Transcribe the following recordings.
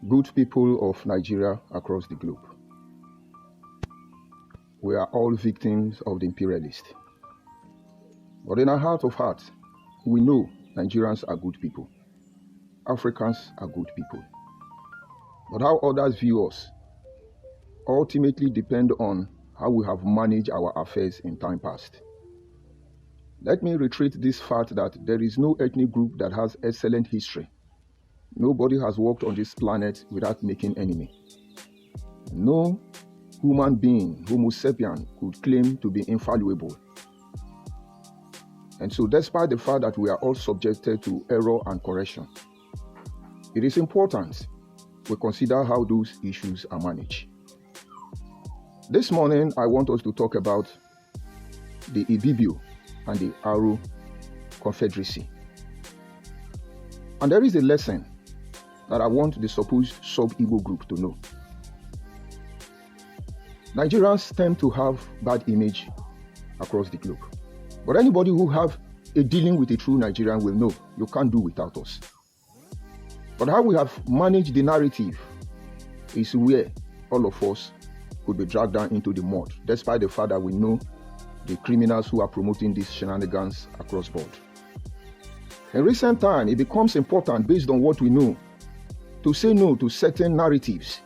Good people of Nigeria across the globe. We are all victims of the imperialists. But in our heart of hearts, we know Nigerians are good people. Africans are good people. But how others view us ultimately depend on how we have managed our affairs in time past. Let me reiterate this fact that there is no ethnic group that has excellent history. Nobody has walked on this planet without making enemy. No human being, Homo sapien, could claim to be infallible. And so despite the fact that we are all subjected to error and correction, it is important we consider how those issues are managed. This morning, I want us to talk about the Ibibio and the Aro Confederacy. And there is a lesson that I want the supposed Subigbo group to know. Nigerians tend to have bad image across the globe. But anybody who have a dealing with a true Nigerian will know you can't do without us. But how we have managed the narrative is where all of us could be dragged down into the mud, despite the fact that we know the criminals who are promoting these shenanigans across board. In recent time, it becomes important, based on what we know, to say no to certain narratives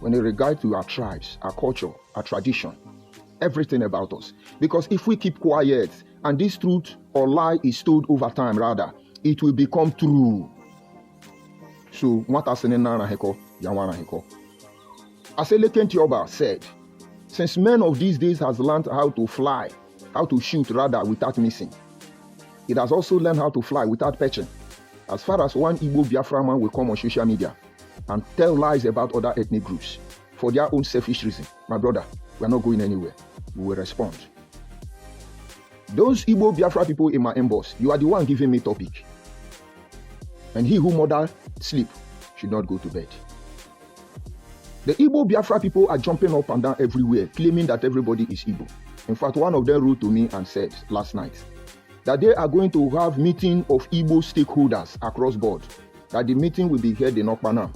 when in regard to our tribes, our culture, our tradition, everything about us. Because if we keep quiet and this truth or lie is told over time, rather, it will become true. So, as Eleken Tioba said, since men of these days has learned how to fly, how to shoot rather without missing, it has also learned how to fly without perching. As far as one Igbo Biafra man will come on social media and tell lies about other ethnic groups for their own selfish reason, my brother, we are not going anywhere. We will respond. Those Igbo Biafra people in my inbox, you are the one giving me topic. And he who mother sleep should not go to bed. The Igbo Biafra people are jumping up and down everywhere, claiming that everybody is Igbo. In fact, one of them wrote to me and said last night that they are going to have meeting of Igbo stakeholders across board. That the meeting will be held in Okpanam,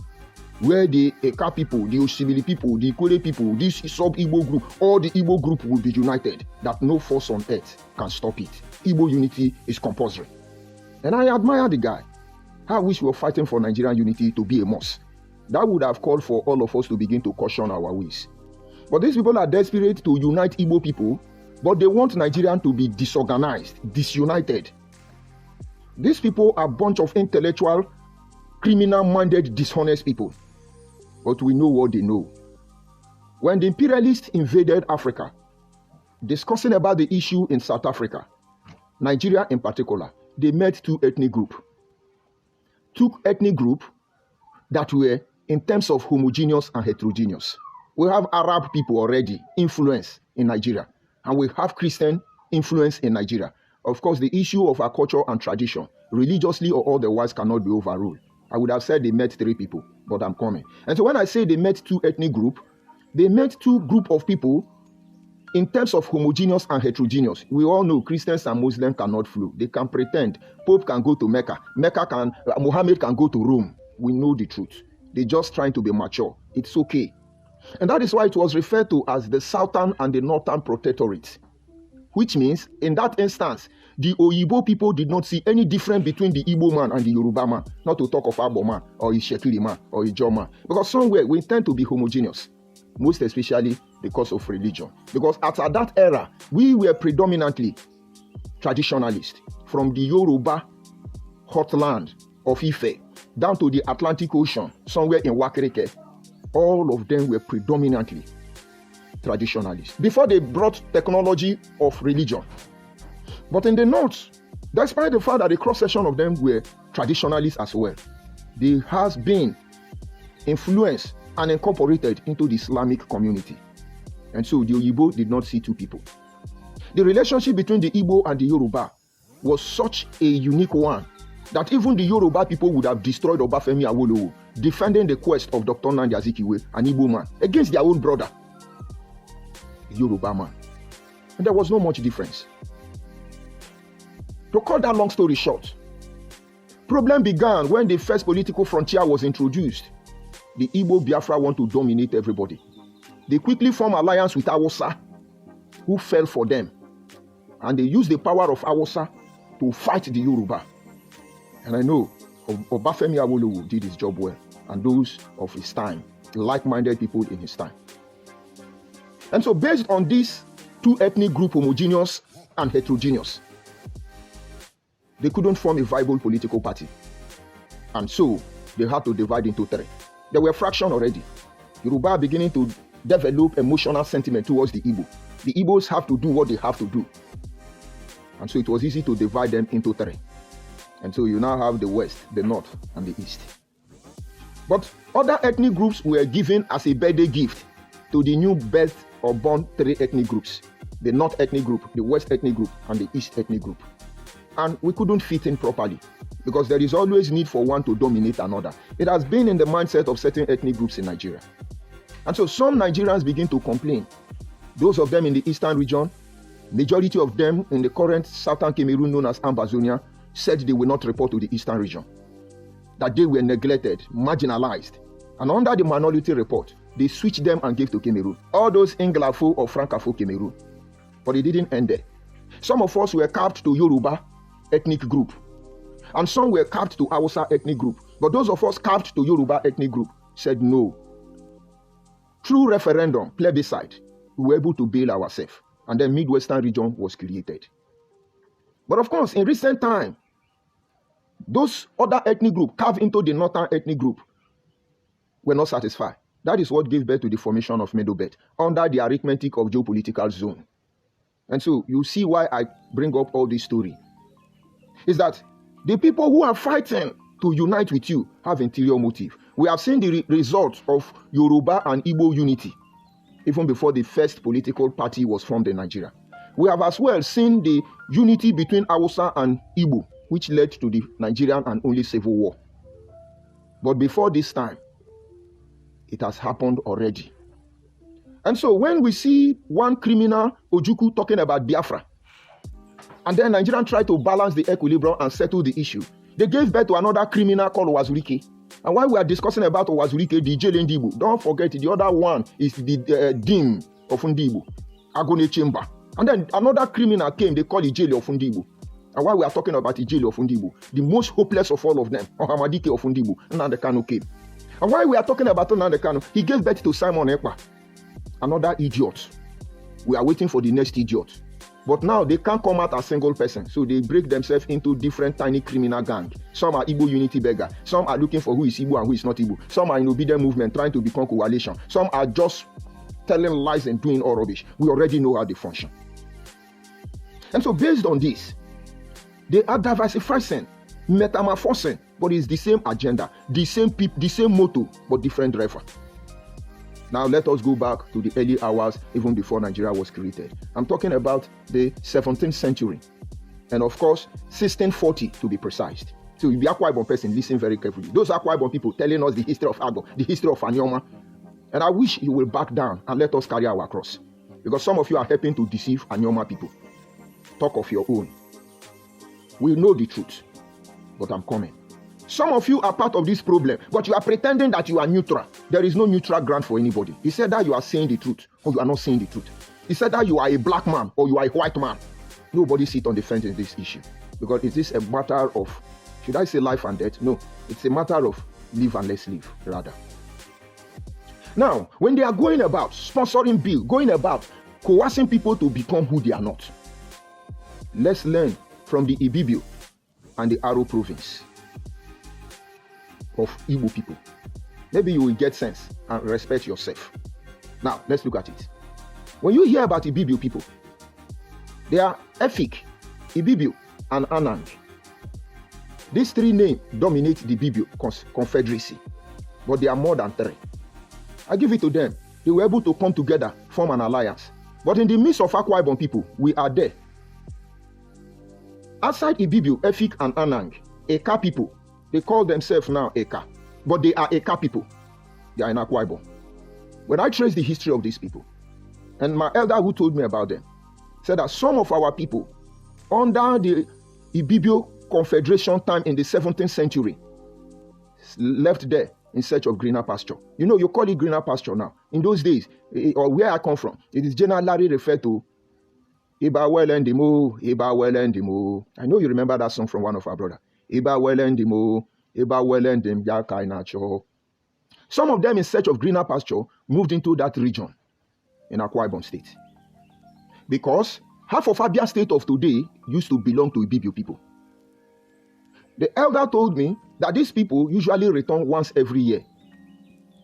where the Eka people, the Oshibili people, the Ikore people, this sub-Igbo group, all the Igbo group will be united. That no force on earth can stop it. Igbo unity is compulsory. And I admire the guy. I wish we were fighting for Nigerian unity to be a must. That would have called for all of us to begin to caution our ways. But these people are desperate to unite Igbo people, but they want Nigerian to be disorganized, disunited. These people are a bunch of intellectual, criminal-minded, dishonest people. But we know what they know. When the imperialists invaded Africa, discussing about the issue in South Africa, Nigeria in particular, they met two ethnic groups. Two ethnic groups that were in terms of homogeneous and heterogeneous. We have Arab people already influence in Nigeria, and we have Christian influence in Nigeria. Of course, the issue of our culture and tradition, religiously or otherwise, cannot be overruled. I would have said they met three people, but I'm coming. And so when I say they met two ethnic groups, they met two groups of people in terms of homogeneous and heterogeneous. We all know Christians and Muslims cannot flow. They can pretend. Pope can go to Mecca. Muhammad can go to Rome. We know the truth. They're just trying to be mature. It's okay. And that is why it was referred to as the Southern and the Northern Protectorate. Which means, in that instance, the Oyibo people did not see any difference between the Igbo man and the Yoruba man. Not to talk of Abo man, or Ishekiri man, or Ijaw man. Because somewhere we tend to be homogeneous. Most especially because of religion. Because at that era, we were predominantly traditionalists. From the Yoruba hotland of Ife down to the Atlantic Ocean, somewhere in Wakereke, all of them were predominantly traditionalists before they brought technology of religion. But in the north, despite the fact that the cross-section of them were traditionalists as well, there has been influence and incorporated into the Islamic community. And so the Oyibo did not see two people. The relationship between the Igbo and the Yoruba was such a unique one that even the Yoruba people would have destroyed Obafemi Awolowo, defending the quest of Dr. Nnamdi Azikiwe, an Igbo man, against their own brother, the Yoruba man. And there was no much difference. To cut that long story short, problem began when the first political frontier was introduced. the Igbo Biafra want to dominate everybody. They quickly form alliance with Hausa, who fell for them. And they use the power of Hausa to fight the Yoruba. And I know Obafemi Awolowo did his job well, and those of his time, like-minded people in his time. And so based on these two ethnic groups, homogeneous and heterogeneous, they couldn't form a viable political party. And so they had to divide into three. There were fractions already. Yoruba are beginning to develop emotional sentiment towards the Igbo. The Igbos have to do what they have to do. And so it was easy to divide them into three. And so you now have the West, the North, and the East. But other ethnic groups were given as a birthday gift to the new birth or born three ethnic groups. The North ethnic group, the West ethnic group, and the East ethnic group. And we couldn't fit in properly because there is always need for one to dominate another. It has been in the mindset of certain ethnic groups in Nigeria. And so some Nigerians begin to complain. Those of them in the Eastern region, majority of them in the current Southern Cameroon known as Ambazonia, said they will not report to the Eastern region. That they were neglected, marginalized. And under the minority report, they switched them and gave to Cameroon. All those Anglophone or Francophone Cameroon. But it didn't end there. Some of us were capped to Yoruba ethnic group. And some were capped to Hausa ethnic group. But those of us capped to Yoruba ethnic group said no. Through referendum, plebiscite, we were able to bail ourselves. And then Midwestern region was created. But of course, in recent time, those other ethnic groups carved into the Northern ethnic group were not satisfied. That is what gave birth to the formation of Middle Belt under the arithmetic of geopolitical zone. And so you see why I bring up all this story. Is that the people who are fighting to unite with you have interior motive. We have seen the result of Yoruba and Igbo unity even before the first political party was formed in Nigeria. We have as well seen the unity between Hausa and Igbo, which led to the Nigerian and only civil war. But before this time, it has happened already. And so when we see one criminal, Ojukwu, talking about Biafra, and then Nigerians try to balance the equilibrium and settle the issue, they gave birth to another criminal called Owazurike. And while we are discussing about Owazurike, the jail in Ndibo, don't forget the other one is the Dim of Ndibo, Agone Chamber. And then another criminal came, they call the jail of Ndibo. And while we are talking about the jail of Ndibo, the most hopeless of all of them, Ohamadike of Ndibo, Nnamdi Kanu came. And while we are talking about Nnamdi Kanu, he gave birth to Simon Ekpa, another idiot. We are waiting for the next idiot. But now they can't come out as a single person. So they break themselves into different tiny criminal gangs. Some are Igbo unity beggar. Some are looking for who is Igbo and who is not Igbo. Some are in obedient movement trying to become coalition. Some are just telling lies and doing all rubbish. We already know how they function. And so based on this, they are diversifying, metamorphosing, but it's the same agenda, the same people, the same motto, but different driver. Now let us go back to the early hours, even before Nigeria was created. I'm talking about the 17th century. And of course, 1640 to be precise. So if you're Akwa Ibom person, listen very carefully. Those Akwa Ibom people telling us the history of Agbo, the history of Anyoma. And I wish you will back down and let us carry our cross. Because some of you are helping to deceive Anyoma people. Talk of your own. We know the truth, but I'm coming. Some of you are part of this problem, but you are pretending that you are neutral. There is no neutral ground for anybody. He said that you are saying the truth, or you are not saying the truth. He said that you are a black man, or you are a white man. Nobody sit on the fence in this issue. Because it is a matter of, should I say life and death? No, it's a matter of live and let's live, rather. Now, when they are going about sponsoring bill, going about coercing people to become who they are not, let's learn from the Ibibio and the Aro province of Igbo people. Maybe you will get sense and respect yourself. Now, let's look at it. When you hear about Ibibio people, they are Efik, Ibibio, and Anang. These three names dominate the Ibibio Confederacy, but they are more than three. I give it to them. They were able to come together, form an alliance. But in the midst of Akwa Ibom people, we are there. Outside Ibibio, Efik, and Anang, Eka people, they call themselves now Eka, but they are Eka people. They are in Akwa Ibom. When I trace the history of these people, and my elder who told me about them, said that some of our people, under the Ibibio Confederation time in the 17th century, left there in search of greener pasture. You know, you call it greener pasture now. In those days, or where I come from, it is generally referred to Iba well and demo, Iba well and demo. I know you remember that song from one of our brothers. Iba well and demo, Iba well and dem yakai nacho. Some of them in search of greener pasture moved into that region in Akwa Ibom State. Because half of Abia State of today used to belong to Ibibio people. The elder told me that these people usually return once every year.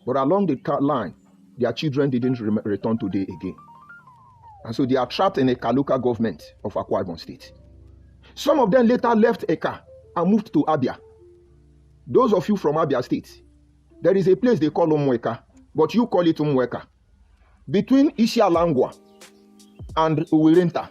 But along the line, their children didn't return today again. And so they are trapped in a local government of Akwa Ibom State. Some of them later left Eka and moved to Abia. Those of you from Abia State, there is a place they call Umweka, but you call it Umweka. Between Isialangwa and Uwirenta,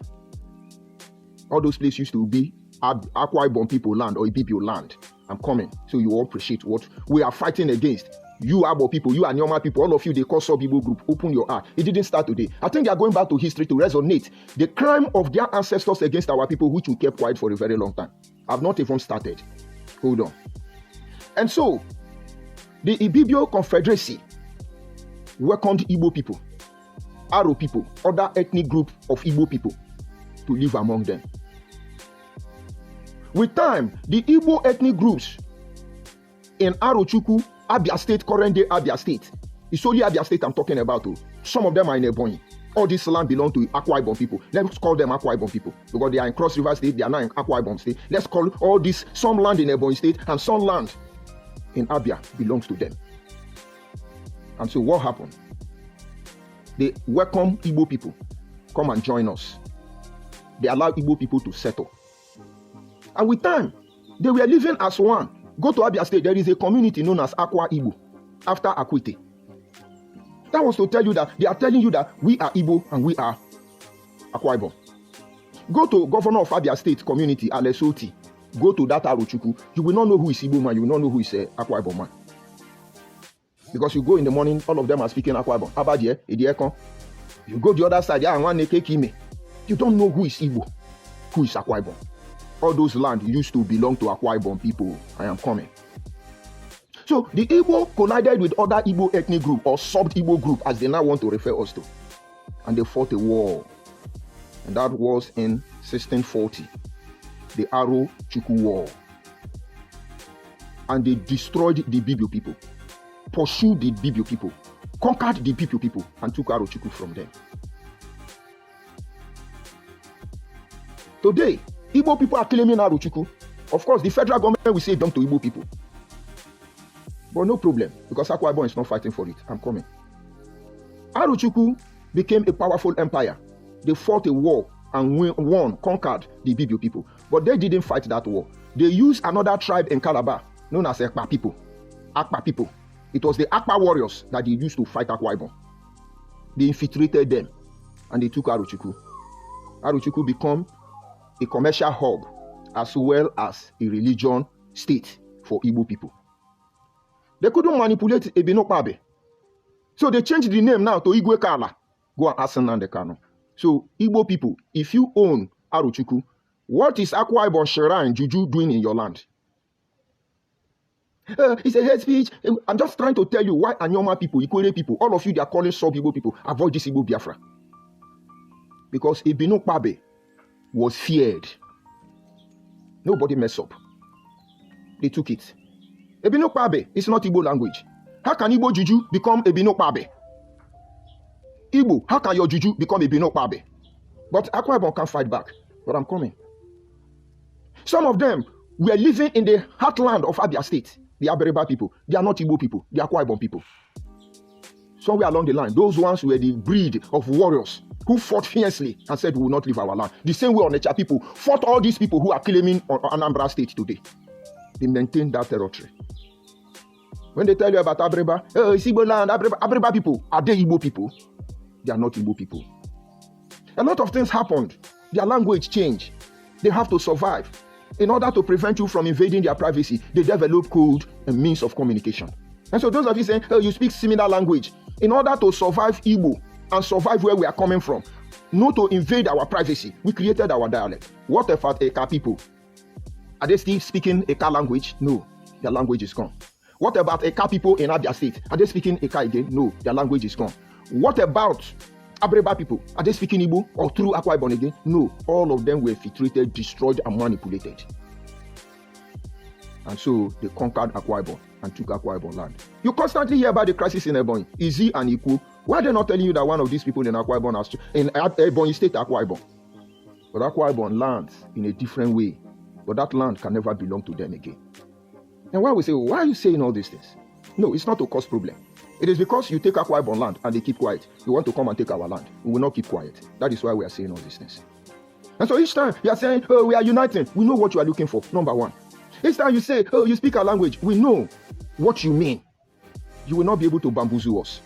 all those places used to be Akwa Ibom people land or Ibibio land. I'm coming, so you all appreciate what we are fighting against. You Abo people, you Anyoma people, all of you, they call Subigbo group. Open your eye. It didn't start today. I think they are going back to history to resonate the crime of their ancestors against our people, which we kept quiet for a very long time. I've not even started. Hold on. And so, the Ibibio Confederacy welcomed Igbo people, Aro people, other ethnic group of Igbo people to live among them. With time, the Igbo ethnic groups in Aro Chukwu, Abia State, current day Abia State, it's only Abia State I'm talking about. Some of them are in Ebonyi. All this land belong to Akwa Ibom people. Let's call them Akwa Ibom people because they are in Cross River State, they are now in Akwa Ibom State. Let's call all this, some land in Ebonyi State and some land in Abia belongs to them. And so what happened? They welcome Igbo people. Come and join us. They allow Igbo people to settle. And with time, they were living as one. Go to Abia State, there is a community known as Akwa Igbo, after Akwete. That was to tell you that they are telling you that we are Igbo and we are Akwa Ibom. Go to Governor of Abia State community, Alesoti. Go to that Aro Chukwu. You will not know who is Igbo man. You will not know who is Akwa Ibom man. Because you go in the morning, all of them are speaking Akwa Ibom. Abadie, Ediekon. You go the other side, you don't know who is Igbo, who is Akwa Ibom. All those land used to belong to Akwa Ibom people. I am coming. So the Igbo collided with other Igbo ethnic group or sub-Igbo group, as they now want to refer us to. And they fought a war. And that was in 1640. The Aro Chukwu War. And they destroyed the Ibibio people, pursued the Ibibio people, conquered the Ibibio people, and took Aro Chukwu from them. Today, Igbo people are claiming Aro Chukwu. Of course, the federal government will say it belongs to Igbo people. But no problem, because Akwa Ibom is not fighting for it. I'm coming. Aro Chukwu became a powerful empire. They fought a war and won, conquered the Ibibio people. But they didn't fight that war. They used another tribe in Calabar, known as Ekpa people. Akpa people. It was the Akpa warriors that they used to fight Akwa Ibom. They infiltrated them, and they took Aro Chukwu. Aro Chukwu became a commercial hub, as well as a religion state for Igbo people. They couldn't manipulate Ebinokpabe. So they changed the name now to Igwe Kala. Go and ask Nnamdi Kanu. So Igbo people, if you own Aro Chukwu, what is Akwa Ibom Shrine Juju doing in your land? It's a hate speech. I'm just trying to tell you why Anyoma people, Ikwere people, all of you, they are calling sub-Igbo people, avoid this Igbo Biafra. Because Ebinokpabe was feared. Nobody messed up. They took it. Ebinokpabe is not Igbo language. How can Igbo Juju become Ebinokpabe? Igbo, how can your Juju become Ebinokpabe? But Akwa Ibom can't fight back. But I'm coming. Some of them were living in the heartland of Abia State. The Abereba people. They are not Igbo people. They are Akwa Ibom people. Somewhere along the line, those ones were the breed of warriors who fought fiercely and said we will not leave our land. The same way Onitsha people fought all these people who are claiming Anambra State today. They maintained that territory. When they tell you about Abreba, it's Igbo land, Abreba people, are they Igbo people? They are not Igbo people. A lot of things happened. Their language changed. They have to survive. In order to prevent you from invading their privacy, they develop code and means of communication. And so those of you saying, you speak similar language, in order to survive Igbo and survive where we are coming from, not to invade our privacy, we created our dialect. What about Eka people? Are they still speaking Eka language? No, their language is gone. What about Eka people in Abia State? Are they speaking Eka again? No, their language is gone. What about Abreba people? Are they speaking Igbo or through Akwa Ibom again? No, all of them were filtrated, destroyed, and manipulated. And so they conquered Akwa Ibom and took Akwa Ibom land. You constantly hear about the crisis in Ebonyi. Izzy and Ikwu. Why are they not telling you that one of these people in Akwa Ibom has in Ebonyi State, Akwa Ibom? But Akwa Ibom lands in a different way. But that land can never belong to them again. And why we say, why are you saying all these things? No, it's not to cause problem. It is because you take Akwa Ibom land and they keep quiet. You want to come and take our land. We will not keep quiet. That is why we are saying all these things. And so each time you are saying, oh, we are uniting. We know what you are looking for. Number one. Each time you say, oh, you speak our language. We know what you mean. You will not be able to bamboozle us.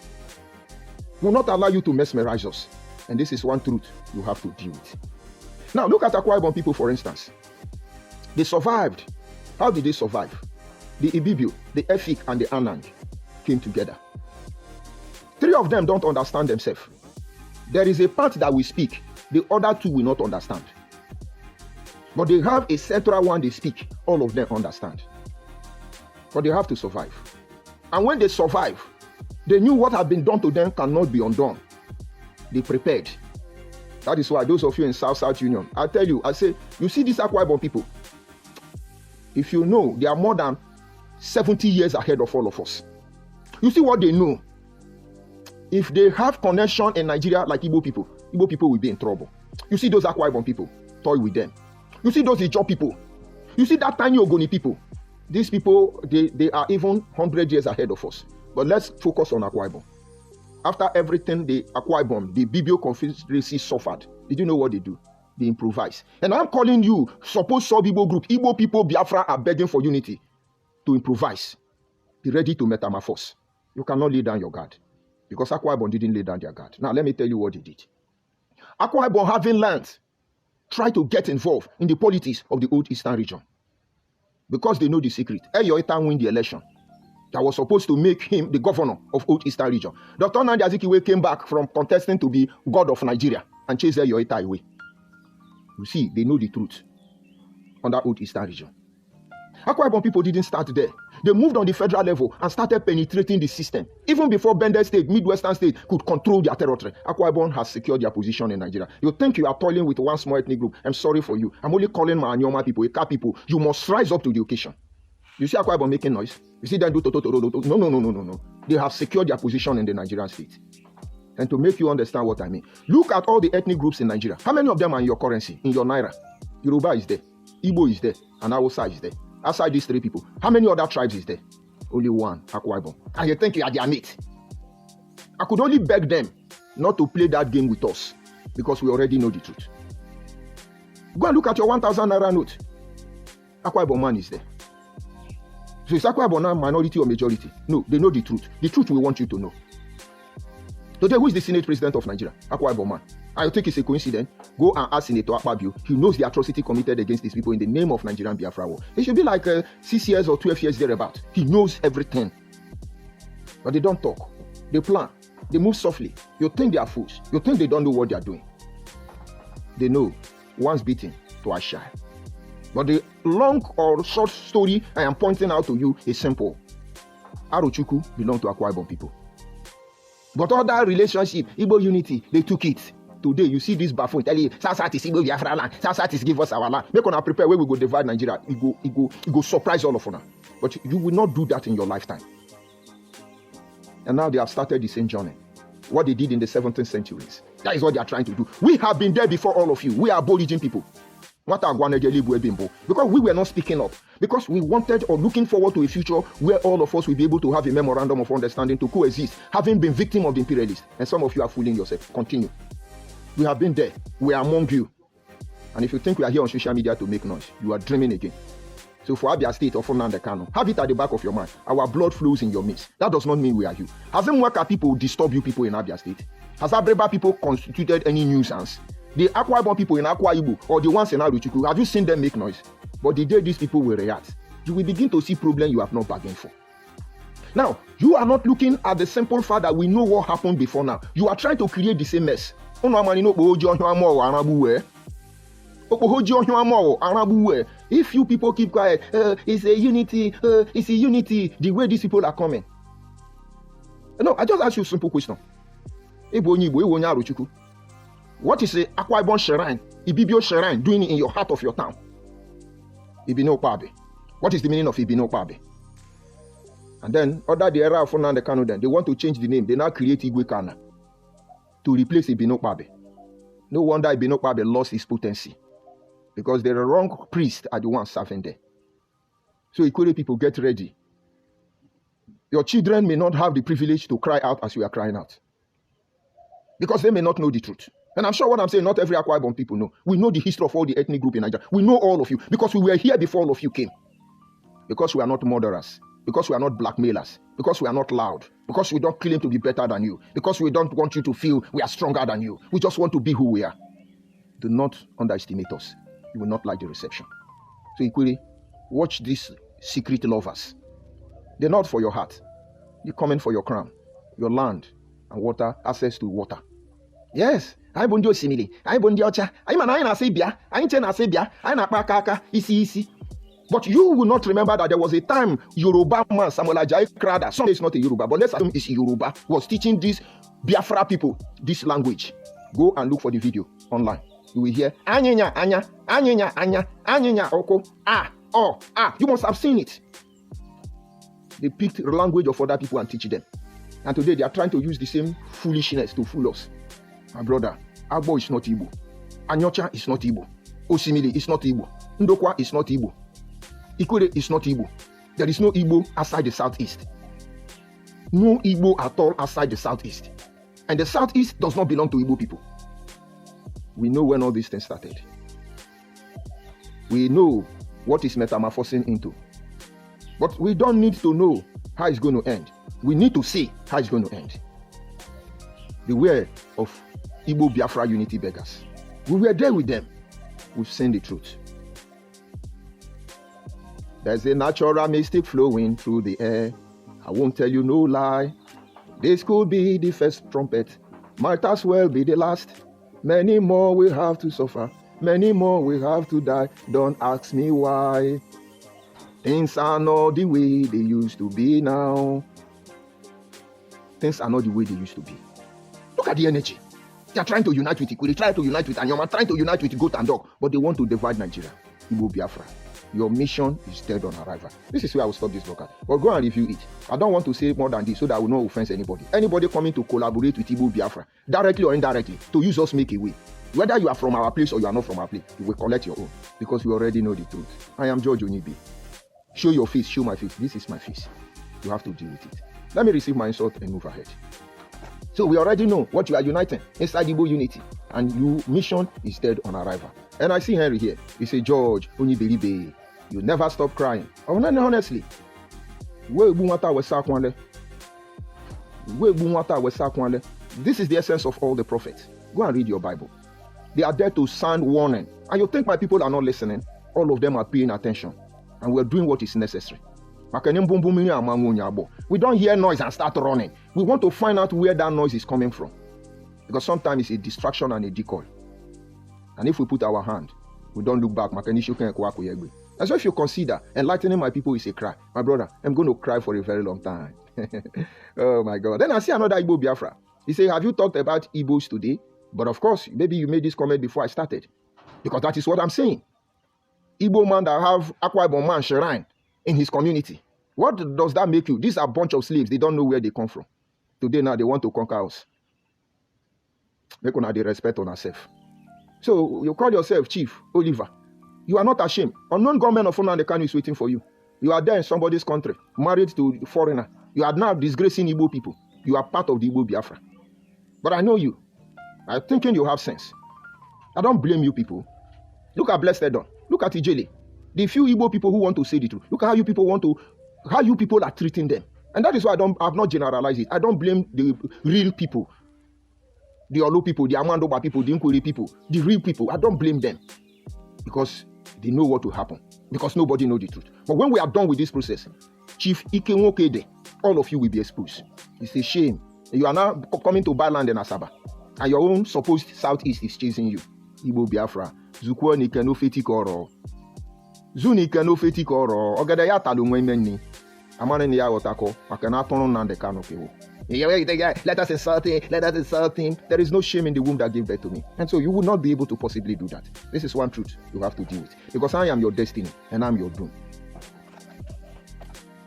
We will not allow you to mesmerize us. And this is one truth you have to deal with. Now, look at Akwa Ibom people, for instance. They survived. How did they survive? The Ibibio, the Efik, and the Anang came together. 3 of them don't understand themselves. There is a part that we speak. The other 2 will not understand. But they have a central one they speak. All of them understand. But they have to survive. And when they survive, they knew what had been done to them cannot be undone. They prepared. That is why those of you in South Union, I tell you, I say, you see these Akwa Ibom people, if you know, they are more than 70 years ahead of all of us. You see what they know. If they have connection in Nigeria like Igbo people will be in trouble. You see those Akwa Ibom people, toy with them. You see those Ijaw people. You see that tiny Ogoni people. These people, they are even 100 years ahead of us. But let's focus on Akwa Ibom. After everything the Akwa Ibom, the Aro Confederacy suffered, did you know what they do? They improvise. And I'm calling you, suppose Subigbo group, Igbo people, Biafra are begging for unity, to improvise. Be ready to metamorphose. You cannot lay down your guard. Because Akwa Ibom didn't lay down their guard. Now, let me tell you what they did. Akwa Ibom, having learned, try to get involved in the politics of the old Eastern region. Because they know the secret. Eyo Eta win the election. That was supposed to make him the governor of old Eastern region. Dr. Nnamdi Azikiwe came back from contesting to be God of Nigeria and chased Eyo Eta away. You see, they know the truth on that old Eastern region. Akwa Ibom people didn't start there. They moved on the federal level and started penetrating the system. Even before Bendel State, Midwestern State could control their territory, Akwa Ibom has secured their position in Nigeria. You think you are toiling with one small ethnic group. I'm sorry for you. I'm only calling my Anyoma people, Eka people. You must rise up to the occasion. You see Akwa Ibom making noise? You see them do to. No. They have secured their position in the Nigerian state. And to make you understand what I mean, look at all the ethnic groups in Nigeria. How many of them are in your currency, in your Naira? Yoruba is there, Igbo is there, and Hausa is there. Outside these 3 people, how many other tribes is there? Only one, Akwa Ibom. And you think you are their mate? I could only beg them not to play that game with us because we already know the truth. Go and look at your 1,000 Naira note. Akwa Ibom man is there. So is Akwa Ibom now minority or majority? No, they know the truth. The truth we want you to know. Today, who is the Senate President of Nigeria? Akwa Ibom man. I think it's a coincidence. Go and ask Senator Akpabio. He knows the atrocity committed against these people in the name of Nigerian Biafra war. It should be like 6 years or 12 years thereabout. He knows everything. But they don't talk. They plan. They move softly. You think they are fools. You think they don't know what they are doing. They know. Once beaten, twice shy. But the long or short story I am pointing out to you is simple. Aro Chukwu belong to Akwa Ibom people. But all that relationship, Igbo unity, they took it. Today, you see this buffoon tell you, South is Igbo Biafra land. South is give us our land. Make us prepare where we go divide Nigeria. It go surprise all of us. But you will not do that in your lifetime. And now they have started the same journey. What they did in the 17th centuries. That is what they are trying to do. We have been there before all of you. We are Aborigine people. Because we were not speaking up. Because we wanted or looking forward to a future where all of us will be able to have a memorandum of understanding to coexist, having been victim of the imperialists. And some of you are fooling yourself. Continue. We have been there. We are among you. And if you think we are here on social media to make noise, you are dreaming again. So for Abia State or for Nnamdi Kanu, have it at the back of your mind. Our blood flows in your midst. That does not mean we are you. Has Mwaka people disturbed you people in Abia State? Has Abreba people constituted any nuisance? The Akwa Ibom people in Akwa Igbo or the ones in Aro Chukwu, have you seen them make noise? But the day these people will react, you will begin to see problems you have not bargained for. Now, you are not looking at the simple fact that we know what happened before now. You are trying to create the same mess. If you people keep quiet, it's a unity, it's a unity, the way these people are coming. No, I just ask you a simple question. What is a Akwa Ibom shrine, Ibibio shrine doing in your heart of your town? Ibino Pabe. What is the meaning of Ibino Pabe? And then, under the era of Nnamdi Kanu, then they want to change the name. They now create Igwe Kana to replace Ibino Pabe. No wonder Ibino Pabe lost his potency, because the wrong priests are the ones serving there. So Ikwere people, get ready. Your children may not have the privilege to cry out as you are crying out, because they may not know the truth. And I'm sure what I'm saying, not every Akwa Ibom people know. We know the history of all the ethnic groups in Nigeria. We know all of you, because we were here before all of you came. Because we are not murderers, because we are not blackmailers, because we are not loud, because we don't claim to be better than you, because we don't want you to feel we are stronger than you. We just want to be who we are. Do not underestimate us. You will not like the reception. So Ikwere, watch these secret lovers. They're not for your heart. They're coming for your crown, your land, and water, access to water. Yes. I bundio simile. I bundio cha. I man I na sebia. I na sebia. I na pakaka. Isi. But you will not remember that there was a time Yoruba man Samuel Ajayi Crowther, some is not a Yoruba, but let's assume it's Yoruba, was teaching these Biafra people this language. Go and look for the video online. You will hear Anyenya Anya, Anyenya Anya, Anyenya Oko, You must have seen it. They picked the language of other people and teach them. And today they are trying to use the same foolishness to fool us. My brother, Agbo is not Igbo. Anyocha is not Igbo. Osimili is not Igbo. Ndokwa is not Igbo. Ikwere is not Igbo. There is no Igbo outside the southeast. No Igbo at all outside the southeast. And the southeast does not belong to Igbo people. We know when all these things started. We know what is metamorphosing into. But we don't need to know how it's going to end. We need to see how it's going to end. Beware of Igbo Biafra unity beggars. We were there with them. We've seen the truth. There's a natural mystic flowing through the air. I won't tell you no lie. This could be the first trumpet. Might as well be the last. Many more will have to suffer. Many more will have to die. Don't ask me why. Things are not the way they used to be now. Things are not the way they used to be. Look at the energy. They are trying to unite with Ikwere, trying to unite with Anyoma, trying to unite with Goat and Dog, but they want to divide Nigeria. Igbo Biafra. Your mission is dead on arrival. This is where I will stop this broadcast. But go and review it. I don't want to say more than this so that I will not offend anybody. Anybody coming to collaborate with Igbo Biafra, directly or indirectly, to use us make a way. Whether you are from our place or you are not from our place, you will collect your own. Because we already know the truth. I am George Onibi. Show your face, show my face. This is my face. You have to deal with it. Let me receive my insult and move ahead. So we already know what you are uniting inside Igbo unity. And your mission is dead on arrival. And I see Henry here. He say, George, Onibelibe, you never stop crying. Honestly. This is the essence of all the prophets. Go and read your Bible. They are there to sound warning. And you think my people are not listening? All of them are paying attention. And we're doing what is necessary. We don't hear noise and start running. We want to find out where that noise is coming from. Because sometimes it's a distraction and a decoy. And if we put our hand, we don't look back. And so if you consider enlightening my people is a cry, my brother, I'm going to cry for a very long time. Oh my God. Then I see another Igbo Biafra. He said, have you talked about Igbos today? But of course, maybe you made this comment before I started. Because that is what I'm saying. Igbo man that have Akwa Ibom man shrine in his community. What does that make you? These are a bunch of slaves. They don't know where they come from. Today now they want to conquer us. Make una the respect on ourselves. So you call yourself Chief Oliver. You are not ashamed. Unknown government of Nnamdi Kanu is waiting for you. You are there in somebody's country, married to a foreigner. You are now disgracing Igbo people. You are part of the Igbo Biafra. But I know you. I'm thinking you have sense. I don't blame you people. Look at Blessed Edon. Look at Ijele. The few Igbo people who want to say the truth. Look at how you people are treating them. And that is why I've not generalized it. I don't blame the real people. The Olu people, the Amandoba people, the Nkwere people, the real people. I don't blame them. Because they know what will happen. Because nobody knows the truth. But when we are done with this process, Chief Ike Nwokede, all of you will be exposed. It's a shame. You are now coming to buy land in Asaba. And your own supposed southeast is chasing you. Igbo Biafra, Zukwo ni keno feti koro. Zuni keno feti koro. Ogada ya talo mwenni. Amane ni ya otako. Makana tono nande kano kewo. Let us insult him. Let us insult him. There is no shame in the womb that gave birth to me. And so you will not be able to possibly do that. This is one truth you have to deal with. Because I am your destiny and I'm your doom.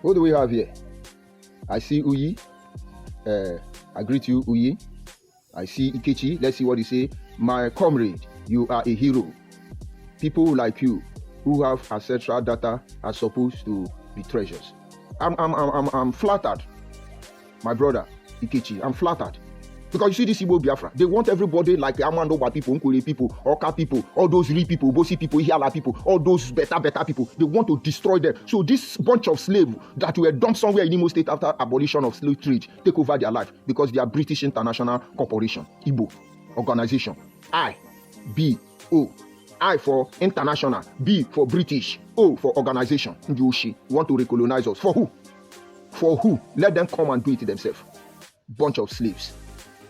What do we have here? I see Uyi. I greet you, Uyi. I see Ikechi. Let's see what he say. My comrade, you are a hero. People like you who have ancestral data are supposed to be treasures. I'm flattered. My brother, Ikechi, I'm flattered. Because you see this Igbo Biafra, they want everybody like Amandoba people, Nkule people, Oka people, all those real people, Bosi people, Hiala people, all those better people. They want to destroy them. So this bunch of slaves that were dumped somewhere in Imo State after abolition of slave trade take over their life because they are British International Corporation, Igbo organization. I-B-O. I for international, B for British, O for organization. Njoshi want to recolonize us. For who? For who? Let them come and do it themselves. Bunch of slaves.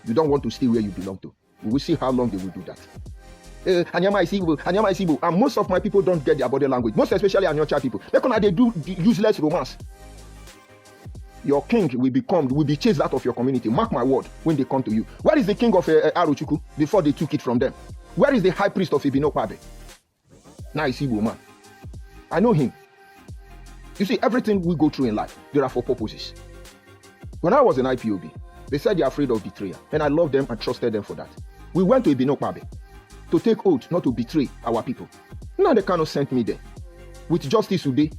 You don't want to stay where you belong to. We will see how long they will do that. Anyama Isibo. And most of my people don't get their body language. Most especially Anyocha people. They do useless romance. Your king will be chased out of your community. Mark my word when they come to you. Where is the king of Arochukwu before they took it from them? Where is the high priest of Ibinokwabe? Now Isibo man. I know him. You see, everything we go through in life, there are for purposes. When I was in IPOB, they said they're afraid of betrayal. And I loved them and trusted them for that. We went to Ibinokwabe to take oath not to betray our people. Now they cannot send me there. With Justice Ude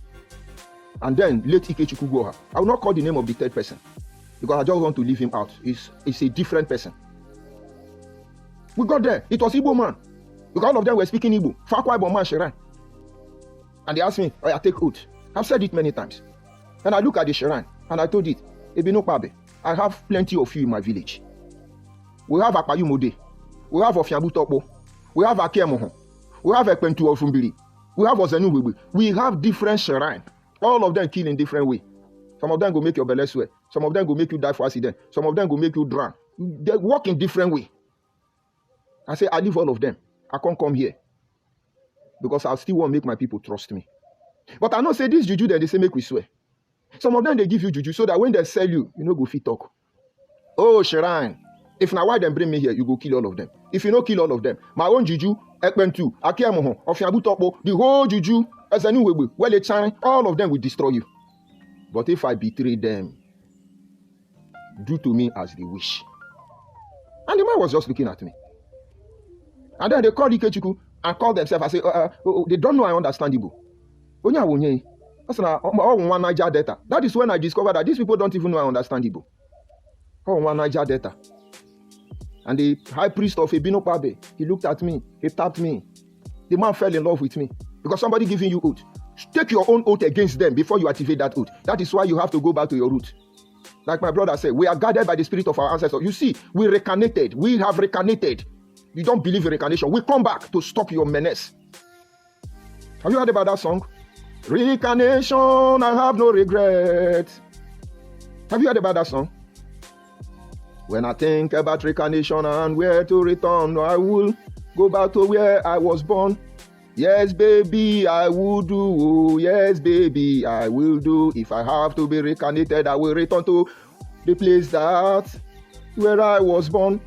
and then late Ikechukwu Goha. I will not call the name of the third person because I just want to leave him out. It's a different person. We got there. It was Igbo man. Because all of them were speaking Igbo. Fakwa Igbo man Shrine. And they asked me, I take oath. I've said it many times. And I look at the shrine and I told it, Ibinokwabe, I have plenty of you in my village. We have Akpayumode. We have Ofiabutokbo. We have Akemohon. We have Ekpentu Ofumbili. We have Ozenuwebe. We have different shrines. All of them kill in different way. Some of them go make your belly sweat. Some of them go make you die for accident. Some of them go make you drown. They work in different way. I say, I leave all of them. I can't come here. Because I still want to make my people trust me. But I know say this juju, they say make we swear. Some of them, they give you juju so that when they sell you, you know go fit talk. Oh, Shrine. If now why them bring me here, you go kill all of them. If you don't kill all of them, my own juju, Ekpentu, Akemohon, Ofiabutokbo, the whole juju, Ezenuwebe, well, they shine, all of them will destroy you. But if I betray them, do to me as they wish. And the man was just looking at me. And then they called Ikechukwu and called themselves. I say, they don't know I understand Igbo. That is when I discovered that these people don't even know I understand Igbo. Niger Delta. And the high priest of Ibinokwabe, he looked at me, he tapped me. The man fell in love with me. Because somebody giving you oath. Take your own oath against them before you activate that oath. That is why you have to go back to your root. Like my brother said, we are guided by the spirit of our ancestors. You see, we reincarnated. We have reincarnated. You don't believe in reincarnation. We come back to stop your menace. Have you heard about that song? Reincarnation, I have no regret. Have you heard about that song? When I think about reincarnation and where to return, I will go back to where I was born. Yes, baby, I will do. Yes, baby, I will do. If I have to be reincarnated, I will return to the place that where I was born.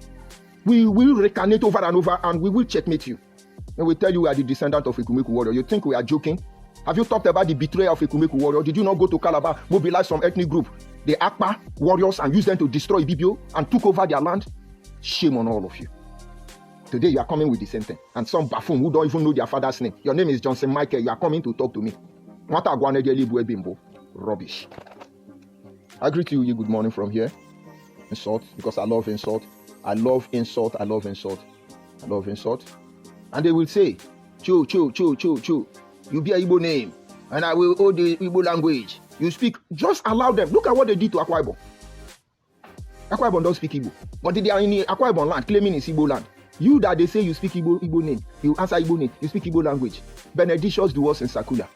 We will reincarnate over and over and we will checkmate you. And we tell you we are the descendant of Ekumeku warrior. You think we are joking? Have you talked about the betrayal of Ekumeku warrior? Did you not go to Calabar, mobilize some ethnic group, the Akpa warriors, and use them to destroy Ibibio and took over their land? Shame on all of you. Today you are coming with the same thing. And some buffoon who don't even know their father's name. Your name is Johnson Michael. You are coming to talk to me. Rubbish. I greet you. Good morning from here. Insult, because I love insult. I love insult. I love insult. I love insult. And they will say, Cho. You be a Igbo name. And I will hold the Igbo language. You speak. Just allow them. Look at what they did to Akwa Ibom. Akwa Ibom don't speak Igbo. But they are in the Akwa Ibom land, claiming it's Igbo land. You that they say you speak Igbo name, you answer Igbo name, you speak Igbo language. Benedictions do us in Sakula.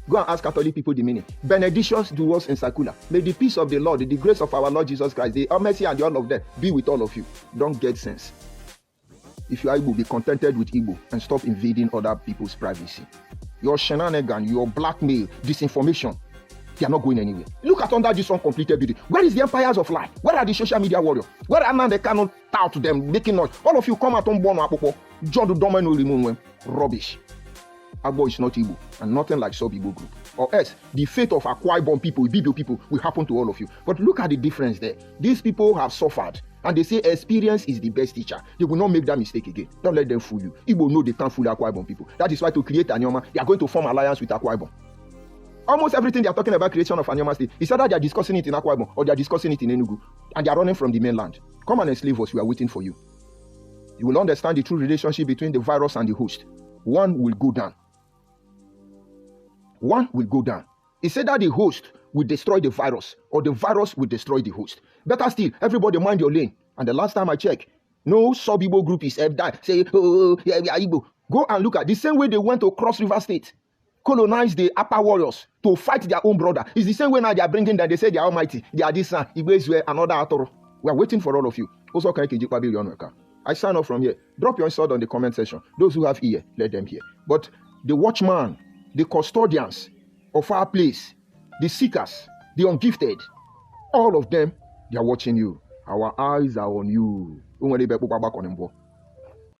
Go and ask Catholic people the meaning. Benedictions do us in Sakula. May the peace of the Lord, the grace of our Lord Jesus Christ, the mercy and the all of them be with all of you. Don't get sense. If you are Igbo, be contented with Igbo and stop invading other people's privacy. Your shenanigan, your blackmail, disinformation, they are not going anywhere. Look at under this uncompleted building. Where is the empires of life? Where are the social media warriors? Where are now they cannot tout to them, making noise? All of you come out on Bono Apopo. John the Domino remove rubbish. Agbo is not Igbo and nothing like Subigbo group. Or else, the fate of Akwa Ibom people, Ibibio people will happen to all of you. But look at the difference there. These people have suffered. And they say experience is the best teacher. They will not make that mistake again. Don't let them fool you. Igbo know they can't fool Akwa Ibom people. That is why to create Anyoma, they are going to form alliance with Akwa Ibom. Almost everything they are talking about creation of Anyoma State is either they are discussing it in Akwa Ibom or they are discussing it in Enugu. And they are running from the mainland. Come and enslave us. We are waiting for you. You will understand the true relationship between the virus and the host. One will go down. One will go down. It's said that the host will destroy the virus or the virus will destroy the host. Better still, everybody mind your lane. And the last time I checked, no Subigbo group is ever that. Say, oh, yeah, we are Igbo. Go and look at the same way they went to Cross River State, colonize the upper warriors to fight their own brother. It's the same way now they are bringing that they say they are almighty. They are this son. Igbo is another Atoro. We are waiting for all of you. Also, I sign off from here. Drop your insult on the comment section. Those who have ear, let them hear. But the watchman, the custodians of our place, the seekers, the ungifted, all of them, they are watching you. Our eyes are on you.